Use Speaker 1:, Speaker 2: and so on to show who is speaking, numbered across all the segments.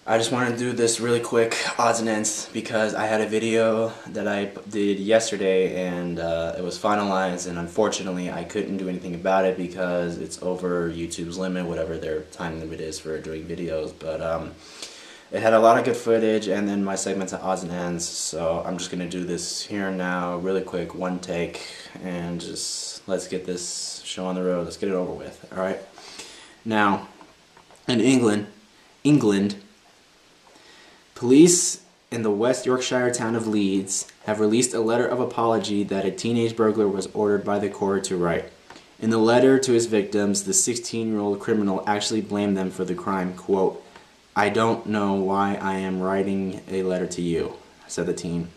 Speaker 1: I just wanted to do this really quick odds and ends because I had a video that I did yesterday and it was finalized, and unfortunately I couldn't do anything about it because it's over YouTube's limit, whatever their time limit is for doing videos. But it had a lot of good footage, and then my segments of odds and ends, so I'm just going to do this here and now really quick, one take, and just let's get this show on the road. Let's get it over with. Alright, now in England, police in the West Yorkshire town of Leeds have released a letter of apology that a teenage burglar was ordered by the court to write. In the letter to his victims, the 16-year-old criminal actually blamed them for the crime. Quote, "I don't know why I am writing a letter to you," said the teen.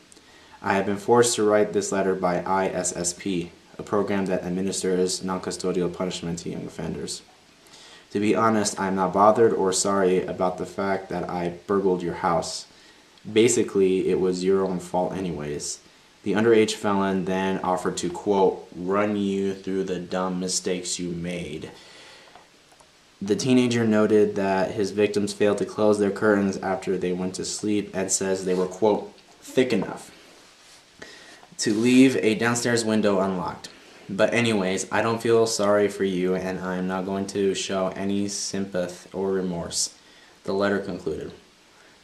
Speaker 1: "I have been forced to write this letter by ISSP, a program that administers non-custodial punishment to young offenders. To be honest, I am not bothered or sorry about the fact that I burgled your house. Basically, it was your own fault anyways." The underage felon then offered to, quote, "run you through the dumb mistakes you made." The teenager noted that his victims failed to close their curtains after they went to sleep and says they were, quote, "thick enough to leave a downstairs window unlocked. But anyways, I don't feel sorry for you, and I'm not going to show any sympathy or remorse," the letter concluded.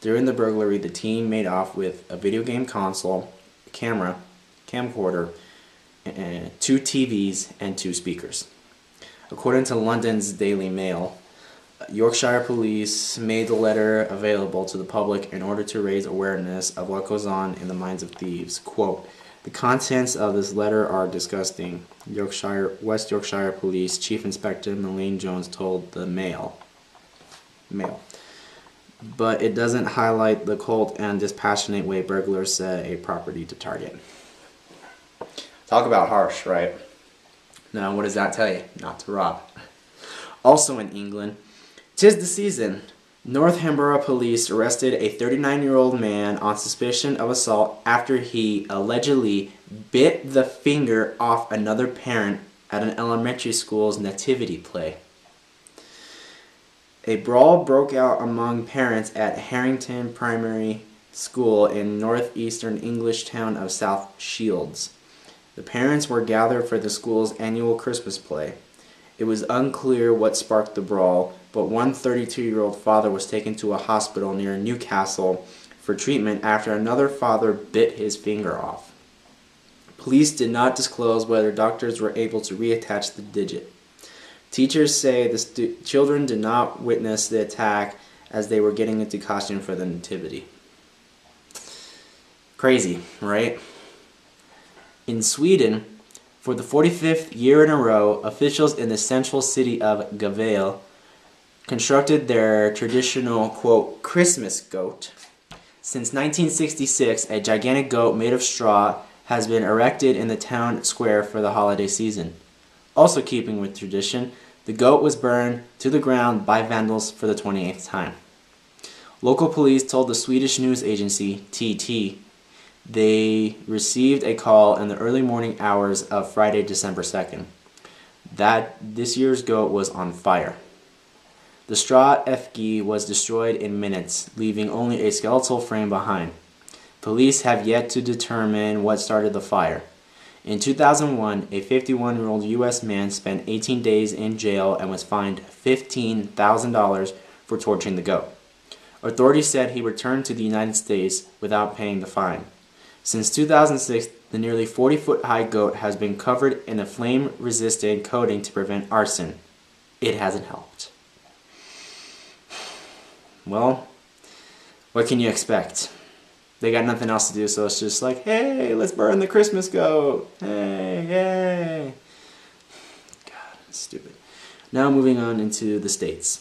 Speaker 1: During the burglary, the teen made off with a video game console, camera, camcorder, and 2 TVs, and 2 speakers. According to London's Daily Mail, Yorkshire police made the letter available to the public in order to raise awareness of what goes on in the minds of thieves. Quote, "The contents of this letter are disgusting," West Yorkshire Police Chief Inspector Melaine Jones told the Mail. But it doesn't highlight the cold and dispassionate way burglars set a property to target. Talk about harsh, right? Now, what does that tell you? Not to rob. Also in England, 'tis the season. Northumbria police arrested a 39-year-old man on suspicion of assault after he allegedly bit the finger off another parent at an elementary school's nativity play. A brawl broke out among parents at Harrington Primary School in northeastern English town of South Shields. The parents were gathered for the school's annual Christmas play. It was unclear what sparked the brawl, but one 32-year-old father was taken to a hospital near Newcastle for treatment after another father bit his finger off. Police did not disclose whether doctors were able to reattach the digit. Teachers say the children did not witness the attack as they were getting into costume for the nativity. Crazy, right? In Sweden, for the 45th year in a row, officials in the central city of Gavle constructed their traditional, quote, Christmas goat. Since 1966, a gigantic goat made of straw has been erected in the town square for the holiday season. Also keeping with tradition, the goat was burned to the ground by vandals for the 28th time. Local police told the Swedish news agency, TT, they received a call in the early morning hours of Friday, December 2nd, that this year's goat was on fire. The straw effigy was destroyed in minutes, leaving only a skeletal frame behind. Police have yet to determine what started the fire. In 2001, a 51-year-old U.S. man spent 18 days in jail and was fined $15,000 for torturing the goat. Authorities said he returned to the United States without paying the fine. Since 2006, the nearly 40-foot-high goat has been covered in a flame-resistant coating to prevent arson. It hasn't helped. Well, what can you expect? They got nothing else to do, so it's just like, hey, let's burn the Christmas goat. Hey, yay. God, stupid. Now moving on into the States.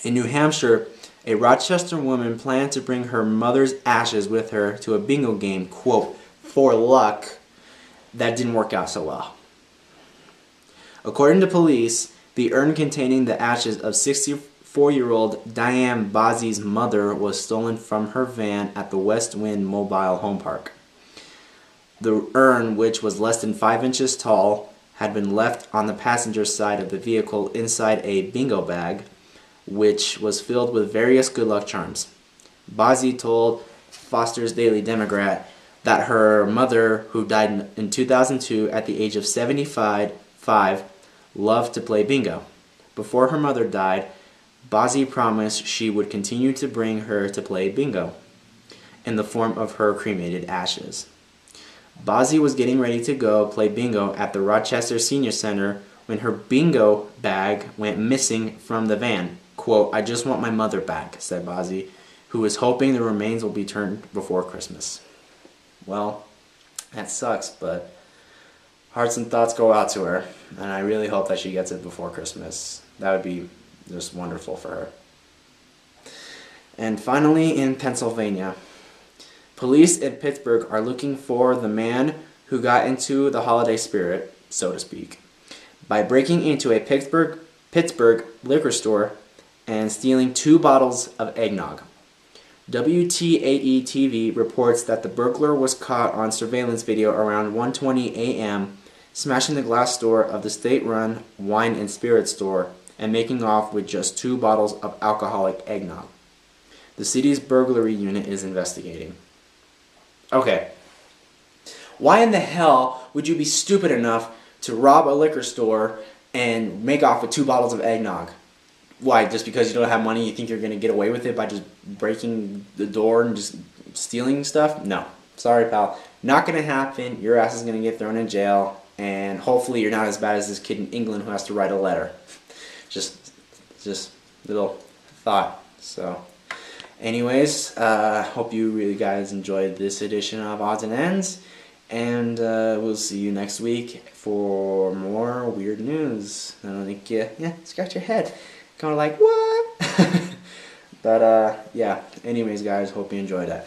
Speaker 1: In New Hampshire, a Rochester woman planned to bring her mother's ashes with her to a bingo game, quote, for luck. That didn't work out so well. According to police, the urn containing the ashes of 64-year-old Diane Bozzi's mother was stolen from her van at the West Wind Mobile Home Park. The urn, which was less than 5 inches tall, had been left on the passenger side of the vehicle inside a bingo bag. which was filled with various good luck charms. Bozzy told Foster's Daily Democrat that her mother, who died in 2002 at the age of 75, loved to play bingo. Before her mother died, Bozzy promised she would continue to bring her to play bingo in the form of her cremated ashes. Bozzy was getting ready to go play bingo at the Rochester Senior Center when her bingo bag went missing from the van. Quote, "I just want my mother back," said Bozzy, who is hoping the remains will be returned before Christmas. Well, that sucks, but hearts and thoughts go out to her, and I really hope that she gets it before Christmas. That would be just wonderful for her. And finally, in Pennsylvania, police in Pittsburgh are looking for the man who got into the holiday spirit, so to speak, by breaking into a Pittsburgh liquor store and stealing 2 bottles of eggnog. WTAE-TV reports that the burglar was caught on surveillance video around 1:20 a.m. smashing the glass door of the state-run wine and spirit store and making off with just 2 bottles of alcoholic eggnog. The city's burglary unit is investigating. Okay, why in the hell would you be stupid enough to rob a liquor store and make off with 2 bottles of eggnog? Why, just because you don't have money, you think you're going to get away with it by just breaking the door and just stealing stuff? No. Sorry, pal. Not going to happen. Your ass is going to get thrown in jail, and hopefully you're not as bad as this kid in England who has to write a letter. Just little thought. So, anyways, hope you really guys enjoyed this edition of Odds and Ends, and we'll see you next week for more weird news. I don't think, yeah, scratch your head. Kind of like, what? But, yeah, anyways, guys, hope you enjoyed that.